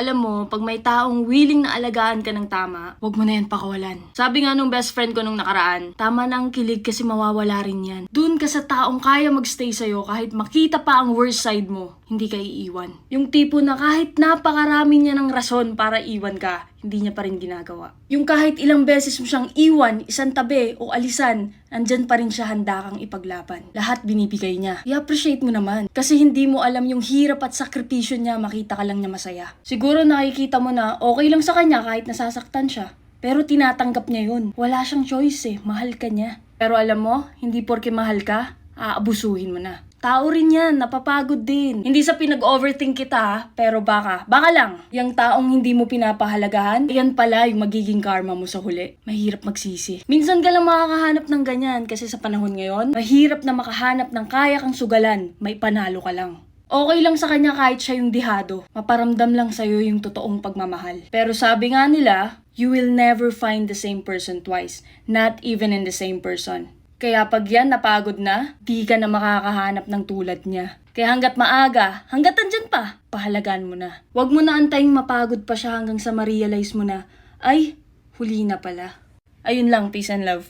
Alam mo, pag may taong willing na alagaan ka ng tama, wag mo na yan pakawalan. Sabi nga nung best friend ko nung nakaraan, tama na ang kilig kasi mawawala rin yan. Doon ka sa taong kaya magstay sa'yo kahit makita pa ang worst side mo, hindi ka iiwan. Yung tipo na kahit napakarami niya ng rason para iwan ka, hindi niya pa rin ginagawa. Yung kahit ilang beses mo siyang iwan, isang tabi o alisan, andyan pa rin siya handa kang ipaglaban. Lahat binibigay niya. I-appreciate mo naman. Kasi hindi mo alam yung hirap at sakripisyo niya, makita ka lang niya masaya. Siguro nakikita mo na okay lang sa kanya kahit nasasaktan siya. Pero tinatanggap niya yun. Wala siyang choice mahal ka niya. Pero alam mo, hindi porke mahal ka, aabusuhin mo na. Tao rin yan, napapagod din. Hindi sa pinag-overthink kita, pero baka lang. Yung taong hindi mo pinapahalagahan, yan pala yung magiging karma mo sa huli. Mahirap magsisi. Minsan ka lang makakahanap ng ganyan kasi sa panahon ngayon, mahirap na makahanap ng kaya kang sugalan, may panalo ka lang. Okay lang sa kanya kahit siya yung dihado. Maparamdam lang sa'yo yung totoong pagmamahal. Pero sabi nga nila, you will never find the same person twice. Not even in the same person. Kaya pag yan napagod na, di ka na makakahanap ng tulad niya. Kaya hanggat maaga, hanggat andyan pa, pahalagaan mo na. Huwag mo na antaying mapagod pa siya hanggang sa ma-realize mo na, ay, huli na pala. Ayun lang, peace and love.